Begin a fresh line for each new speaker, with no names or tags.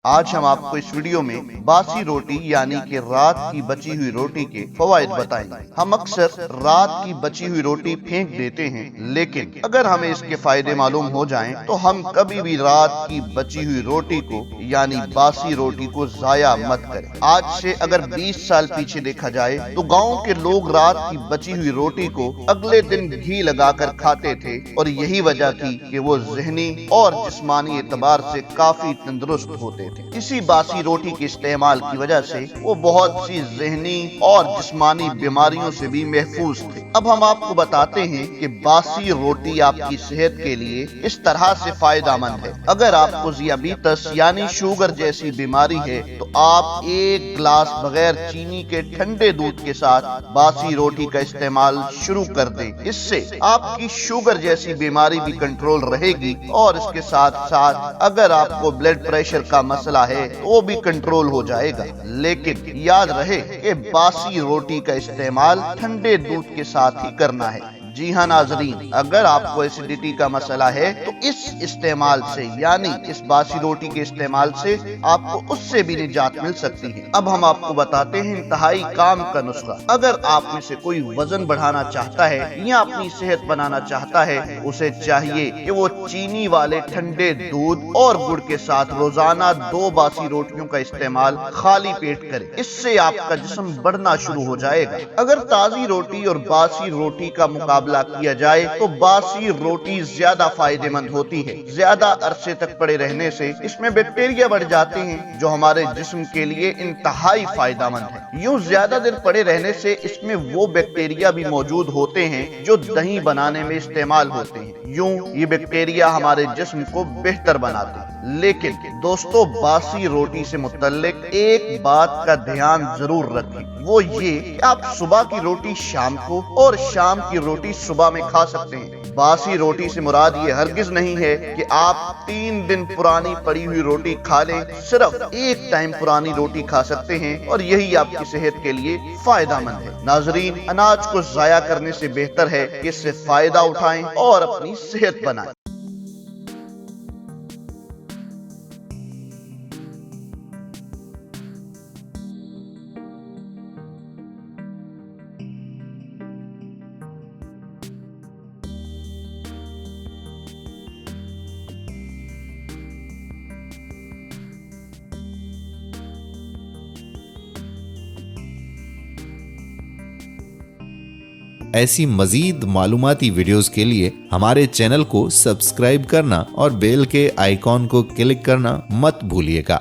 آج ہم آپ کو اس ویڈیو میں باسی روٹی یعنی کہ رات کی بچی ہوئی روٹی کے فوائد بتائیں گے۔ ہم اکثر رات کی بچی ہوئی روٹی پھینک دیتے ہیں، لیکن اگر ہمیں اس کے فائدے معلوم ہو جائیں تو ہم کبھی بھی رات کی بچی ہوئی روٹی کو یعنی باسی روٹی کو ضائع مت کریں۔ آج سے اگر 20 سال پیچھے دیکھا جائے تو گاؤں کے لوگ رات کی بچی ہوئی روٹی کو اگلے دن گھی لگا کر کھاتے تھے، اور یہی وجہ تھی کہ وہ ذہنی اور جسمانی اعتبار سے کافی تندرست ہوتے تھے۔ اسی باسی روٹی کے استعمال کی وجہ سے وہ بہت سی ذہنی اور جسمانی بیماریوں سے بھی محفوظ تھے۔ اب ہم آپ کو بتاتے ہیں کہ باسی روٹی آپ کی صحت کے لیے اس طرح سے فائدہ مند ہے۔ اگر آپ کو ذیابیطس یعنی شوگر جیسی بیماری ہے تو آپ ایک گلاس بغیر چینی کے ٹھنڈے دودھ کے ساتھ باسی روٹی کا استعمال شروع کر دیں۔ اس سے آپ کی شوگر جیسی بیماری بھی کنٹرول رہے گی، اور اس کے ساتھ ساتھ اگر آپ کو بلڈ پریشر کا مسئلہ ہے تو وہ بھی کنٹرول ہو جائے گا۔ لیکن یاد رہے کہ باسی روٹی کا استعمال ٹھنڈے دودھ کے ساتھ ہی کرنا ہے۔ جی ہاں ناظرین، اگر آپ کو ایسیڈیٹی کا مسئلہ ہے تو اس استعمال سے یعنی اس باسی روٹی کے استعمال سے آپ کو اس سے بھی نجات مل سکتی ہے۔ اب ہم آپ کو بتاتے ہیں انتہائی کام کا نسخہ۔ اگر آپ میں سے کوئی وزن بڑھانا چاہتا ہے یا اپنی صحت بنانا چاہتا ہے، اسے چاہیے کہ وہ چینی والے ٹھنڈے دودھ اور گڑ کے ساتھ روزانہ 2 باسی روٹیوں کا استعمال خالی پیٹ کرے۔ اس سے آپ کا جسم بڑھنا شروع ہو جائے گا۔ اگر تازی روٹی اور باسی روٹی کا مقابلہ کیا جائے تو باسی روٹی زیادہ فائدہ مند ہوتی ہے۔ زیادہ عرصے تک پڑے رہنے سے اس میں بیکٹیریا بڑھ جاتے ہیں جو ہمارے جسم کے لیے انتہائی فائدہ مند ہے۔ یوں زیادہ دیر پڑے رہنے سے اس میں وہ بیکٹیریا بھی موجود ہوتے ہیں جو دہی بنانے میں استعمال ہوتے ہیں۔ یوں یہ بیکٹیریا ہمارے جسم کو بہتر بناتے ہیں۔ لیکن دوستو، باسی روٹی سے متعلق ایک بات کا دھیان ضرور رکھیں، وہ یہ کہ آپ صبح کی روٹی شام کو اور شام کی روٹی صبح میں کھا سکتے ہیں۔ باسی روٹی سے مراد یہ ہرگز نہیں ہے کہ آپ 3 دن پرانی پڑی ہوئی روٹی کھا لیں۔ صرف ایک ٹائم پرانی روٹی کھا سکتے ہیں، اور یہی آپ کی صحت کے لیے فائدہ مند ہے۔ ناظرین، اناج کو ضائع کرنے سے بہتر ہے کہ اس سے فائدہ اٹھائیں اور اپنی صحت بنائیں۔
ایسی مزید معلوماتی ویڈیوز کے لیے ہمارے چینل کو سبسکرائب کرنا اور بیل کے آئیکن کو کلک کرنا مت بھولیے گا۔